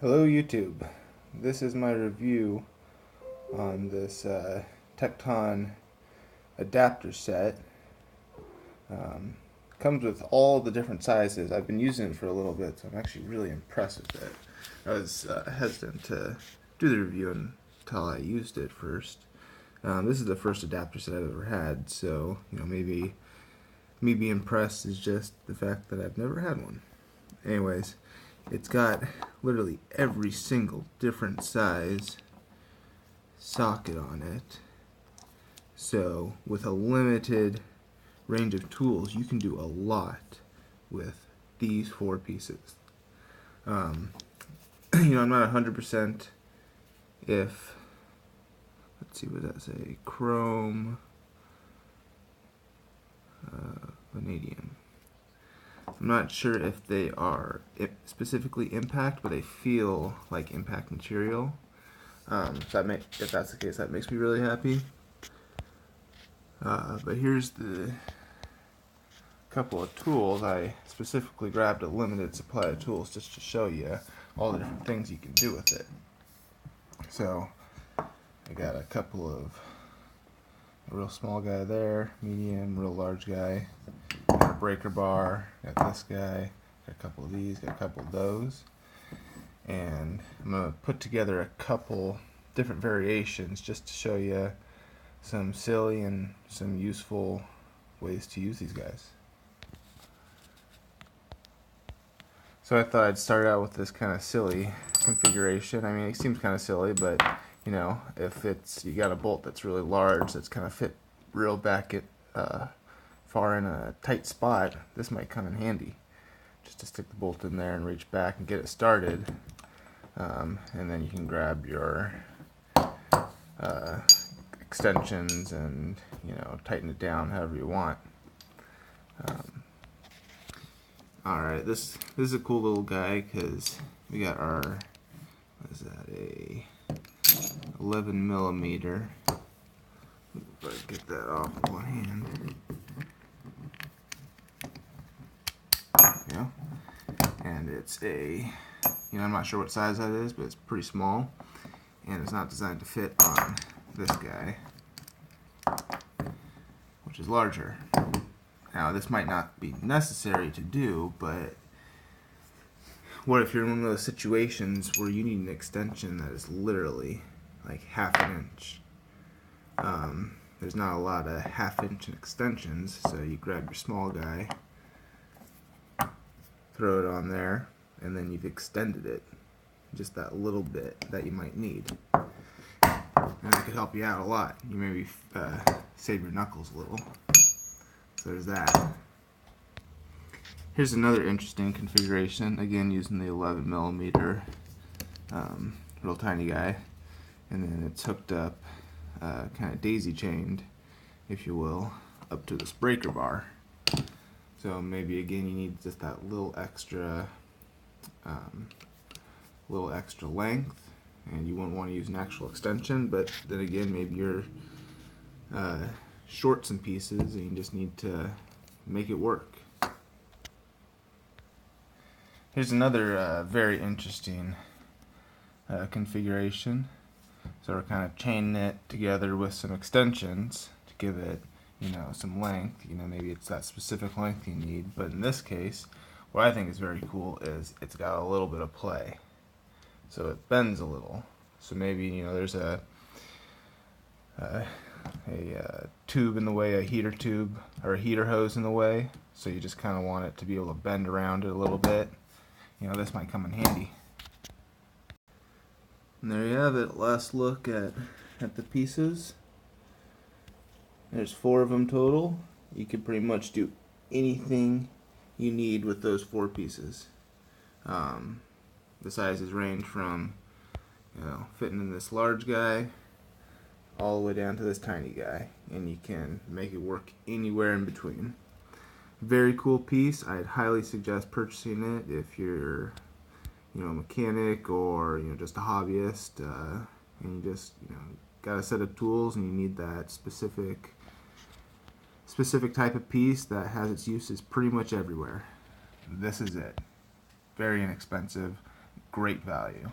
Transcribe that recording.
Hello YouTube. This is my review on this Tekton Adapter Set. Comes with all the different sizes. I've been using it for a little bit, so I'm actually really impressed with it. I was hesitant to do the review until I used it first. This is the first adapter set I've ever had, so maybe me being impressed is just the fact that I've never had one. Anyways, it's got literally every single different size socket on it. So with a limited range of tools, you can do a lot with these four pieces. I'm not 100% if, let's see, what does that say? Chrome, vanadium. I'm not sure if they are specifically impact, but they feel like impact material. If that's the case, that makes me really happy. But here's the couple of tools. I specifically grabbed a limited supply of tools just to show you all the different things you can do with it. So I got a couple of a real small guy there, medium, real large guy, got a breaker bar, got this guy, got a couple of these, got a couple of those, and I'm going to put together a couple different variations just to show you some silly and some useful ways to use these guys. So I thought I'd start out with this kind of silly configuration. I mean, it seems kind of silly, but if you got a bolt that's really large, that's kind of fit real back at far in a tight spot, this might come in handy. Just to stick the bolt in there and reach back and get it started, and then you can grab your extensions and tighten it down however you want. Alright, this is a cool little guy because we got our, what is that, a 11 millimeter. If I get that off with one hand. Yeah. And it's a, I'm not sure what size that is, but it's pretty small. And it's not designed to fit on this guy, which is larger. Now, this might not be necessary to do, but what if you're in one of those situations where you need an extension that is literally like half an inch? There's not a lot of half-inch extensions, so you grab your small guy, throw it on there, and then you've extended it just that little bit that you might need. And that could help you out a lot. You maybe save your knuckles a little. So there's that. Here's another interesting configuration, again using the 11 millimeter real tiny guy, and then it's hooked up kind of daisy chained, if you will, up to this breaker bar. So maybe again you need just that little extra length, and you wouldn't want to use an actual extension, but then again maybe you're short some pieces and you just need to make it work. Here's another very interesting configuration. So we're kind of chaining it together with some extensions to give it, some length. Maybe it's that specific length you need. But in this case, what I think is very cool is it's got a little bit of play. So it bends a little. So maybe there's a tube in the way, a heater tube or a heater hose in the way. So you just kind of want it to be able to bend around it a little bit. This might come in handy. And there you have it, last look at the pieces. There's 4 of them total. You can pretty much do anything you need with those 4 pieces. The sizes range from fitting in this large guy all the way down to this tiny guy, and you can make it work anywhere in between. Very cool piece. I'd highly suggest purchasing it if you're a mechanic or just a hobbyist, and you just got a set of tools and you need that specific type of piece that has its uses pretty much everywhere. This is it. Very inexpensive, great value.